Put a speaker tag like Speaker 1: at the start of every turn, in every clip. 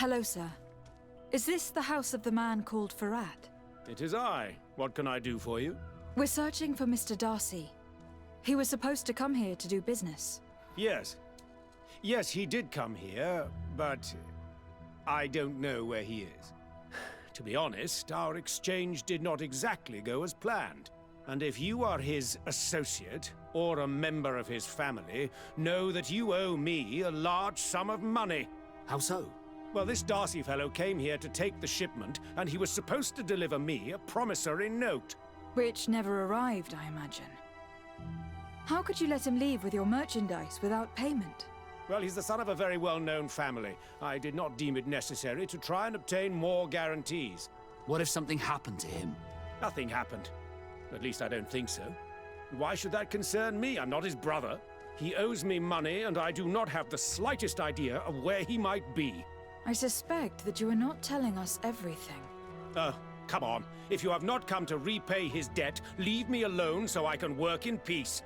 Speaker 1: Hello, sir. Is this the house of the man called Farad?
Speaker 2: It is I. What can I do for you?
Speaker 1: We're searching for Mr. Darcy. He was supposed to come here to do business.
Speaker 2: Yes. Yes, he did come here, but I don't know where he is. To be honest, our exchange did not exactly go as planned. And if you are his associate, or a member of his family, know that you owe me a large sum of money.
Speaker 3: How so?
Speaker 2: Well, this Darcy fellow came here to take the shipment, and he was supposed to deliver me a promissory note.
Speaker 1: Which never arrived, I imagine. How could you let him leave with your merchandise without payment?
Speaker 2: Well, he's the son of a very well-known family. I did not deem it necessary to try and obtain more guarantees.
Speaker 3: What if something happened to him?
Speaker 2: Nothing happened. At least I don't think so. Why should that concern me? I'm not his brother. He owes me money, and I do not have the slightest idea of where he might be.
Speaker 1: I suspect that you are not telling us everything.
Speaker 2: Come on. If you have not come to repay his debt, leave me alone so I can work in peace.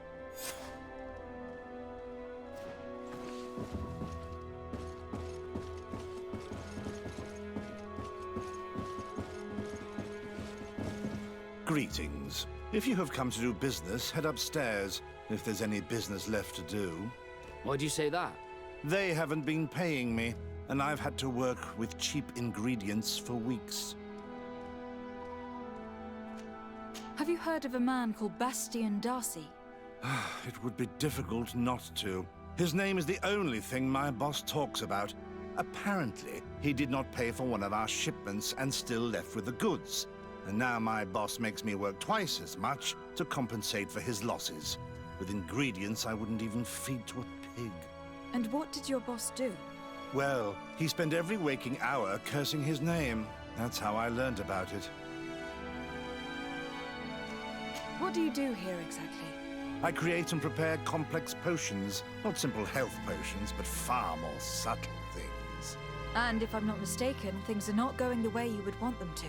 Speaker 4: Greetings. If you have come to do business, head upstairs, if there's any business left to do.
Speaker 3: Why'd you say that?
Speaker 4: They haven't been paying me, and I've had to work with cheap ingredients for weeks.
Speaker 1: Have you heard of a man called Bastian Darcy?
Speaker 4: It would be difficult not to. His name is the only thing my boss talks about. Apparently, he did not pay for one of our shipments and still left with the goods. And now my boss makes me work twice as much to compensate for his losses. With ingredients I wouldn't even feed to a pig.
Speaker 1: And what did your boss do?
Speaker 4: Well, he spent every waking hour cursing his name. That's how I learned about it.
Speaker 1: What do you do here exactly?
Speaker 4: I create and prepare complex potions. Not simple health potions, but far more subtle things.
Speaker 1: And if I'm not mistaken, things are not going the way you would want them to.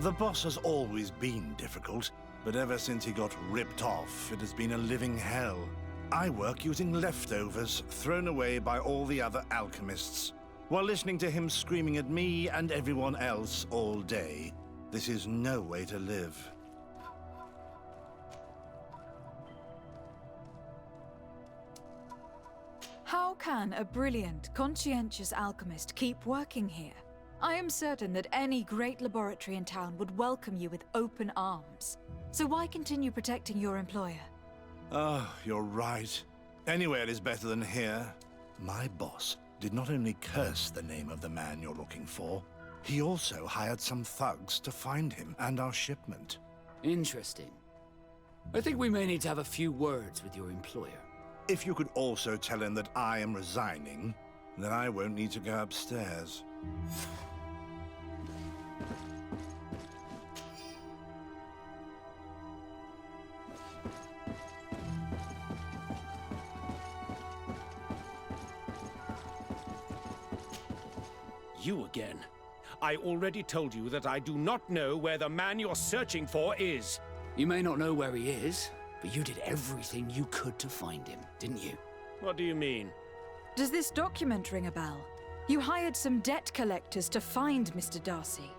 Speaker 4: The boss has always been difficult, but ever since he got ripped off, it has been a living hell. I work using leftovers thrown away by all the other alchemists, while listening to him screaming at me and everyone else all day. This is no way to live.
Speaker 1: How can a brilliant, conscientious alchemist keep working here? I am certain that any great laboratory in town would welcome you with open arms. So why continue protecting your employer?
Speaker 4: You're right. Anywhere is better than here. My boss did not only curse the name of the man you're looking for, he also hired some thugs to find him and our shipment.
Speaker 3: Interesting. I think we may need to have a few words with your employer.
Speaker 4: If you could also tell him that I am resigning, then I won't need to go upstairs.
Speaker 2: You again. I already told you that I do not know where the man you're searching for is.
Speaker 3: You may not know where he is, but you did everything you could to find him, didn't you?
Speaker 2: What do you mean?
Speaker 1: Does this document ring a bell? You hired some debt collectors to find Mr. Darcy.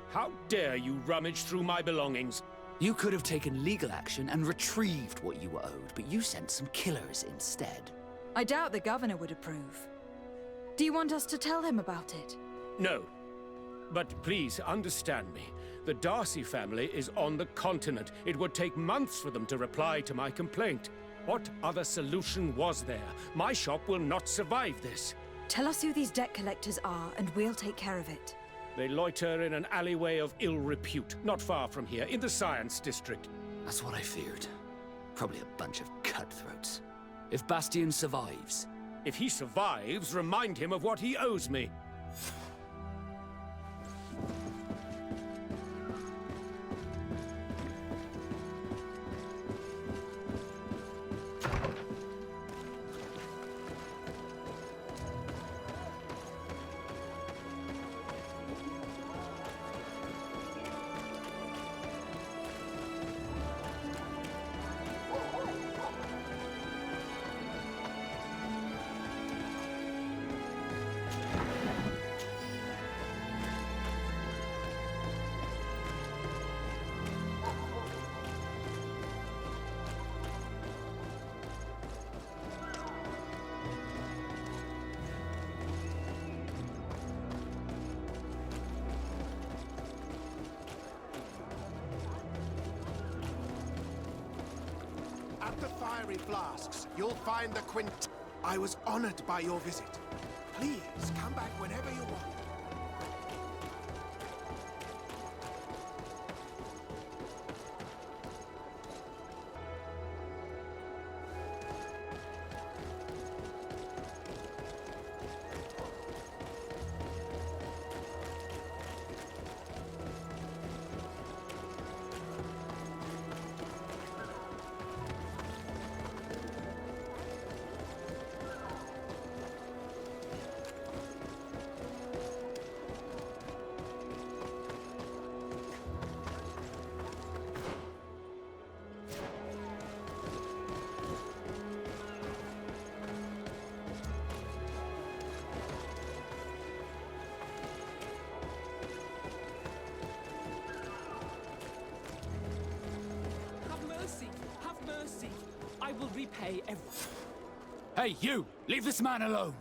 Speaker 2: How dare you rummage through my belongings?
Speaker 3: You could have taken legal action and retrieved what you were owed, but you sent some killers instead.
Speaker 1: I doubt the governor would approve. Do you want us to tell him about it?
Speaker 2: No. But please understand me. The Darcy family is on the continent. It would take months for them to reply to my complaint. What other solution was there? My shop will not survive this.
Speaker 1: Tell us who these debt collectors are, and we'll take care of it.
Speaker 2: They loiter in an alleyway of ill repute, not far from here, in the Science District.
Speaker 3: That's what I feared. Probably a bunch of cutthroats. If Bastian survives...
Speaker 2: If he survives, remind him of what he owes me.
Speaker 5: At the fiery flasks, you'll find the quint. I was honored by your visit. Please, come back whenever you want.
Speaker 6: I will repay everything.
Speaker 3: Hey, you! Leave this man alone!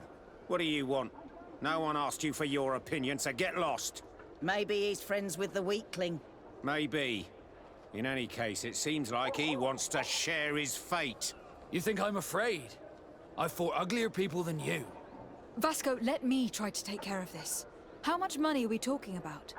Speaker 2: What do you want? No one asked you for your opinion, so get lost.
Speaker 7: Maybe he's friends with the weakling.
Speaker 2: Maybe. In any case, it seems like he wants to share his fate.
Speaker 3: You think I'm afraid? I've fought uglier people than you.
Speaker 1: Vasco, let me try to take care of this. How much money are we talking about?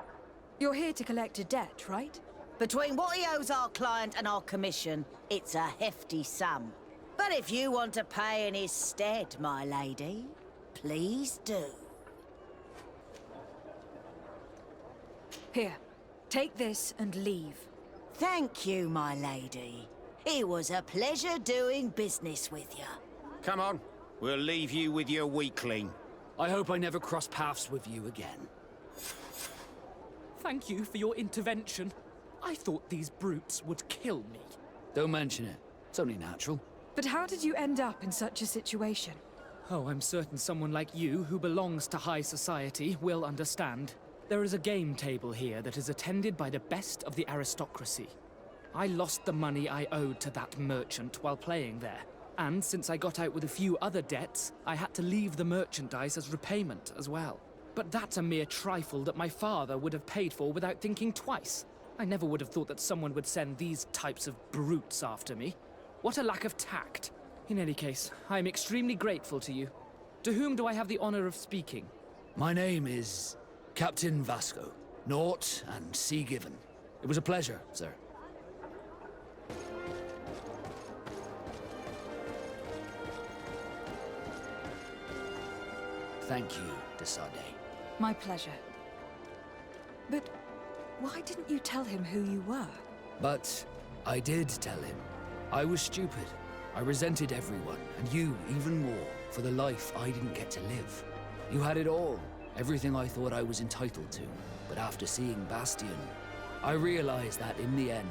Speaker 1: You're here to collect a debt, right?
Speaker 7: Between what he owes our client and our commission, it's a hefty sum. But if you want to pay in his stead, my lady, please do.
Speaker 1: Here, take this and leave.
Speaker 7: Thank you, my lady. It was a pleasure doing business with you.
Speaker 2: Come on, we'll leave you with your weakling.
Speaker 3: I hope I never cross paths with you again.
Speaker 6: Thank you for your intervention. I thought these brutes would kill me.
Speaker 3: Don't mention it. It's only natural.
Speaker 1: But how did you end up in such a situation?
Speaker 6: Oh, I'm certain someone like you, who belongs to high society, will understand. There is a game table here that is attended by the best of the aristocracy. I lost the money I owed to that merchant while playing there. And since I got out with a few other debts, I had to leave the merchandise as repayment as well. But that's a mere trifle that my father would have paid for without thinking twice. I never would have thought that someone would send these types of brutes after me. What a lack of tact. In any case, I am extremely grateful to you. To whom do I have the honor of speaking?
Speaker 3: My name is Captain Vasco. Naught and sea given. It was a pleasure, sir. Thank you, Desade.
Speaker 1: My pleasure. But why didn't you tell him who you were?
Speaker 3: But I did tell him. I was stupid. I resented everyone, and you even more, for the life I didn't get to live. You had it all, everything I thought I was entitled to. But after seeing Bastion, I realized that in the end,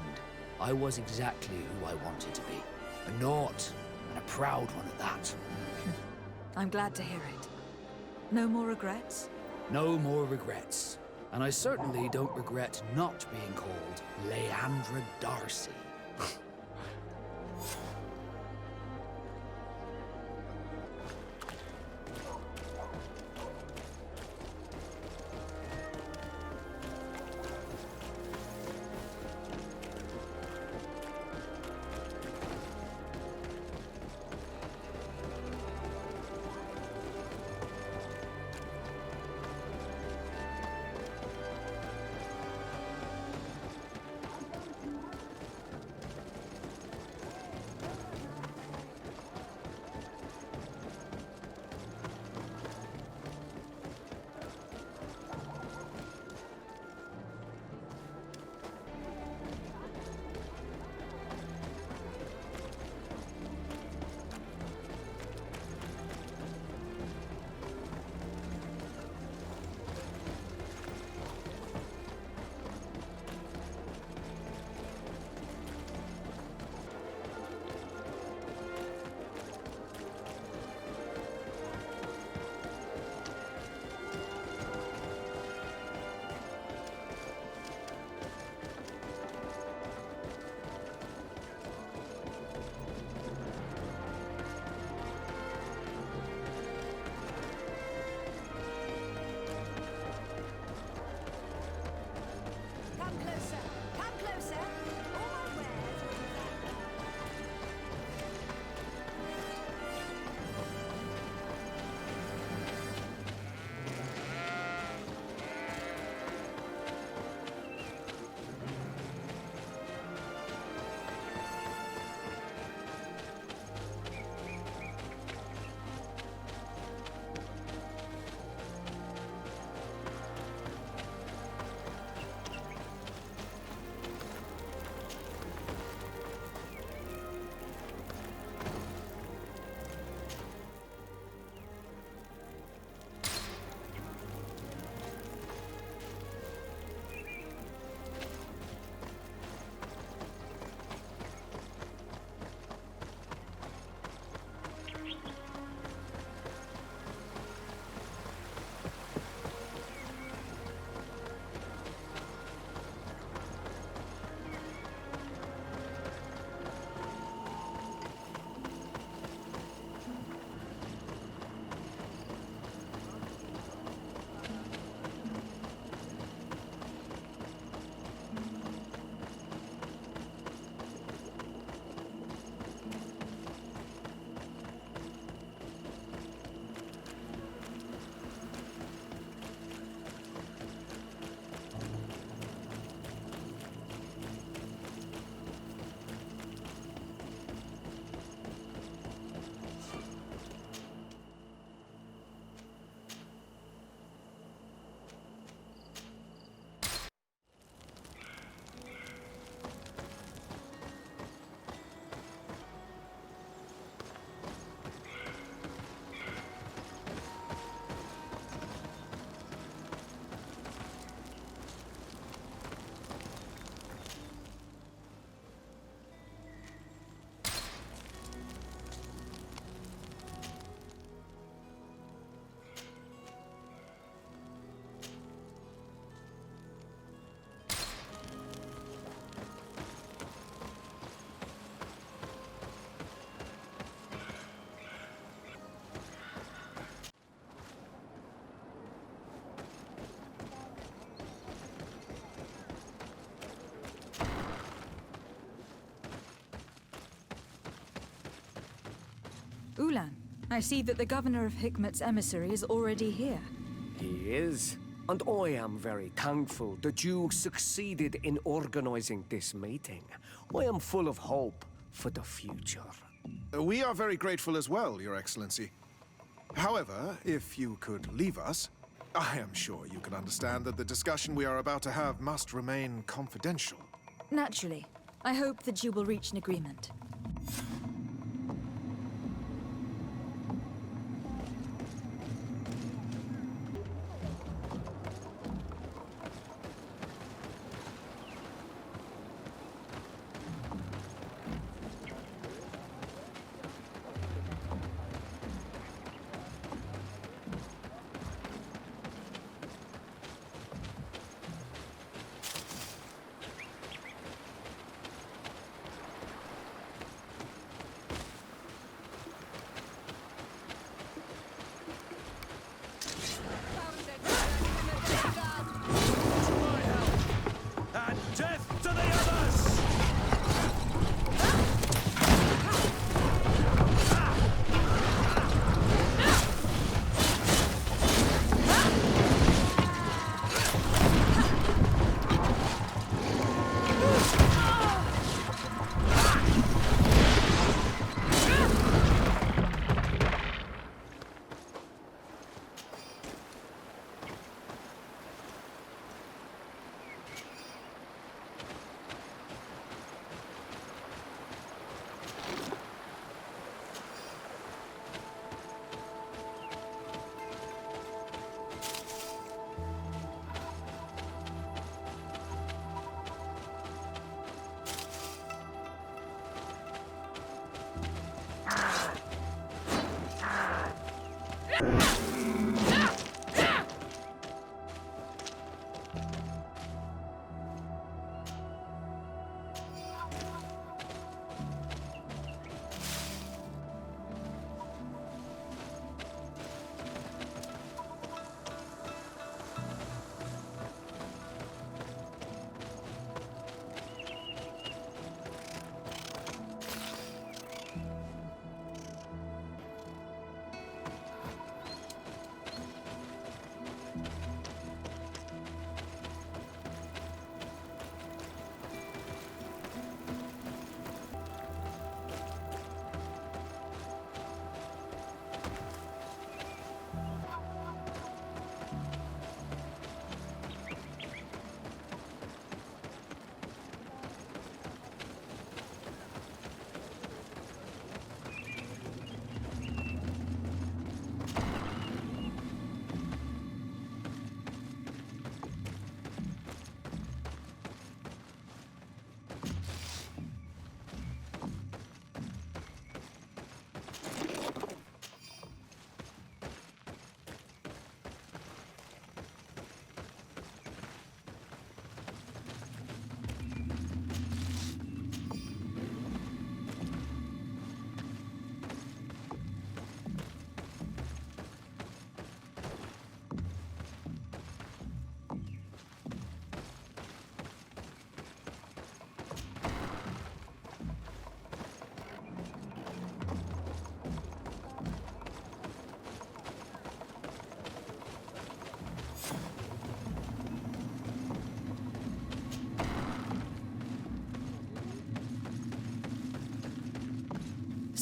Speaker 3: I was exactly who I wanted to be. A naught, and a proud one at that.
Speaker 1: I'm glad to hear it. No more regrets?
Speaker 3: No more regrets. And I certainly don't regret not being called Leandra Darcy.
Speaker 1: Ulan, I see that the governor of Hikmet's emissary is already here.
Speaker 8: He is. And I am very thankful that you succeeded in organizing this meeting. I am full of hope for the future.
Speaker 5: We are very grateful as well, Your Excellency. However, if you could leave us, I am sure you can understand that the discussion we are about to have must remain confidential.
Speaker 1: Naturally. I hope that you will reach an agreement.
Speaker 2: And death to the others!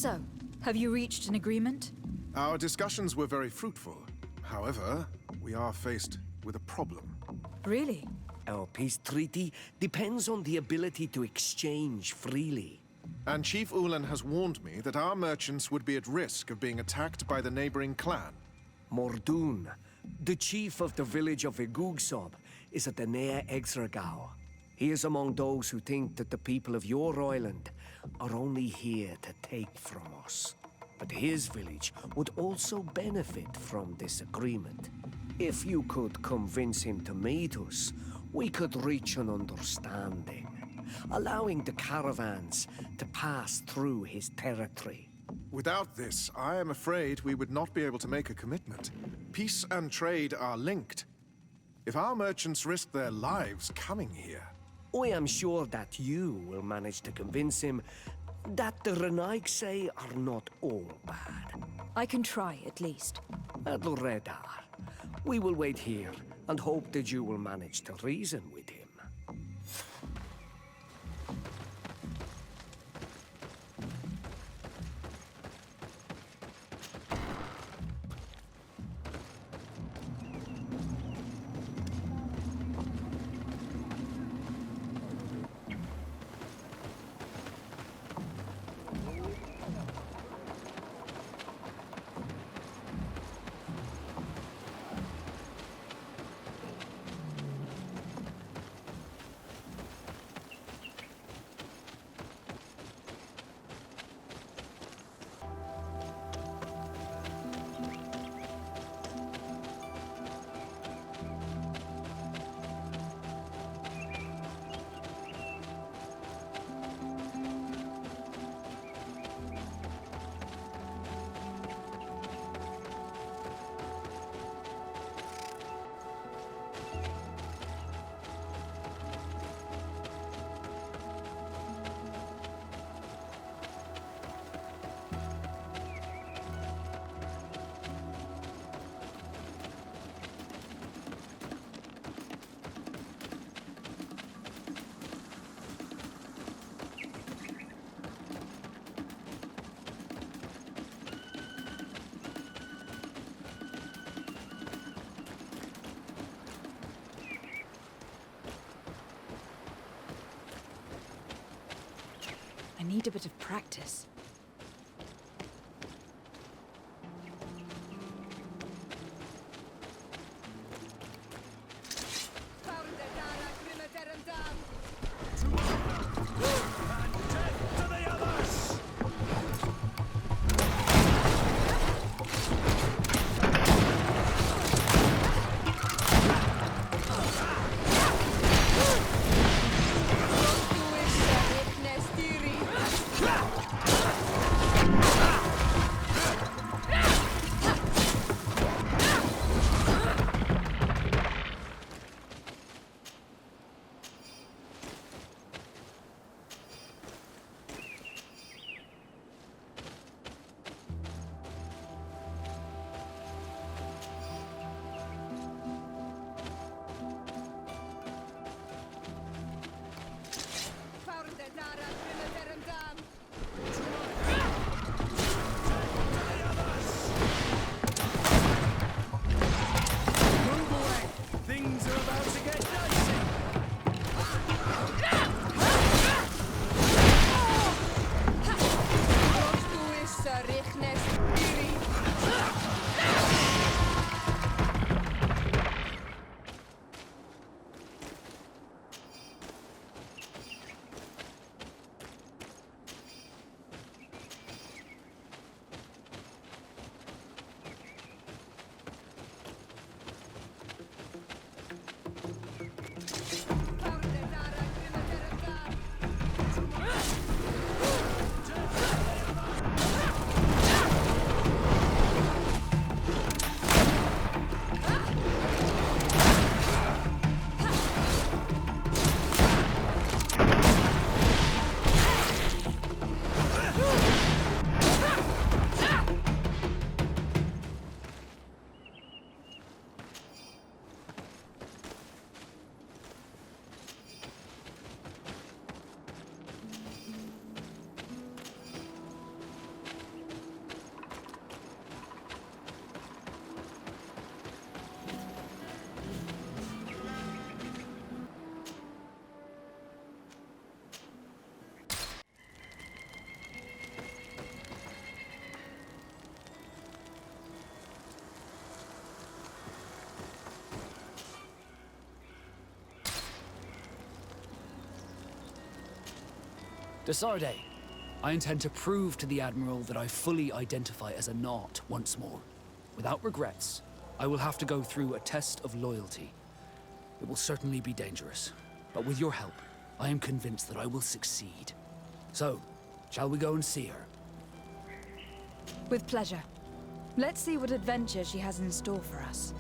Speaker 1: So, have you reached an agreement?
Speaker 5: Our discussions were very fruitful. However, we are faced with a problem.
Speaker 1: Really?
Speaker 8: Our peace treaty depends on the ability to exchange freely.
Speaker 5: And Chief Ulan has warned me that our merchants would be at risk of being attacked by the neighboring clan.
Speaker 8: Mordoon, the chief of the village of Igugsob, is at the Nea Exragao. He is among those who think that the people of your island are only here to take from us. But his village would also benefit from this agreement. If you could convince him to meet us, we could reach an understanding, allowing the caravans to pass through his territory.
Speaker 5: Without this, I am afraid we would not be able to make a commitment. Peace and trade are linked. If our merchants risk their lives coming here...
Speaker 8: I am sure that you will manage to convince him that the Renaig say are not all bad.
Speaker 1: I can try, at least.
Speaker 8: Redar, we will wait here and hope that you will manage to reason with him.
Speaker 1: I need a bit of practice.
Speaker 3: Desarde, I intend to prove to the Admiral that I fully identify as a Naut once more. Without regrets, I will have to go through a test of loyalty. It will certainly be dangerous, but with your help, I am convinced that I will succeed. So, shall we go and see her?
Speaker 1: With pleasure. Let's see what adventure she has in store for us.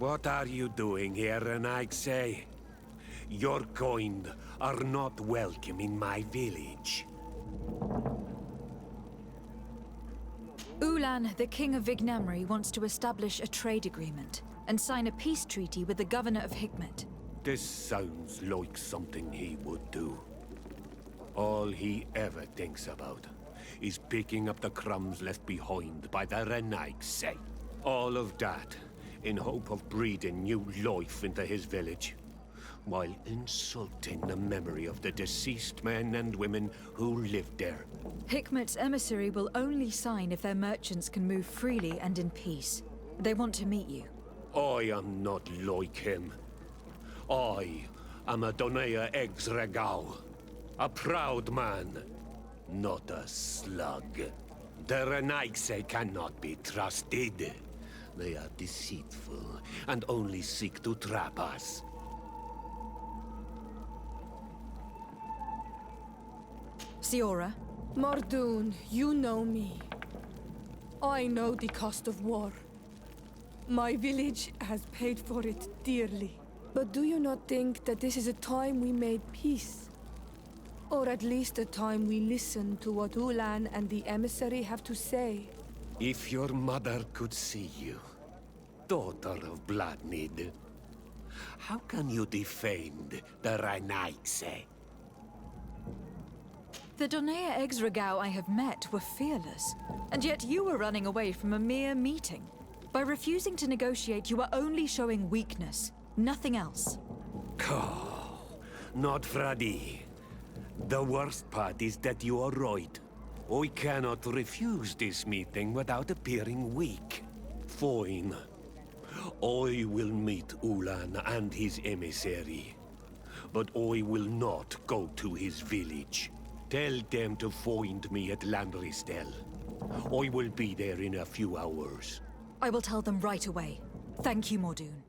Speaker 9: What are you doing here, Renaigse? Your kind are not welcome in my village.
Speaker 1: Ulan, the king of Vignamri, wants to establish a trade agreement and sign a peace treaty with the governor of Hikmet.
Speaker 9: This sounds like something he would do. All he ever thinks about is picking up the crumbs left behind by the Renaigse. All of that in hope of breathing new life into his village, while insulting the memory of the deceased men and women who lived there.
Speaker 1: Hikmet's emissary will only sign if their merchants can move freely and in peace. They want to meet you.
Speaker 9: I am not like him. I am a Donea Exregao, a proud man, not a slug. The Renaigse cannot be trusted. They are deceitful and only seek to trap us.
Speaker 1: Siora?
Speaker 10: Mordoon, you know me. I know the cost of war. My village has paid for it dearly. But do you not think that this is a time we made peace? Or at least a time we listen to what Ulan and the emissary have to say?
Speaker 9: If your mother could see you, daughter of Bloodnid, how can you defend the Renaigse?
Speaker 1: The Donea Exregao I have met were fearless, and yet you were running away from a mere meeting. By refusing to negotiate, you are only showing weakness, nothing else.
Speaker 9: Not Fradi. The worst part is that you are right. I cannot refuse this meeting without appearing weak. Fine. I will meet Ulan and his emissary. But I will not go to his village. Tell them to find me at Landristel. I will be there in a few hours.
Speaker 1: I will tell them right away. Thank you, Mordoon.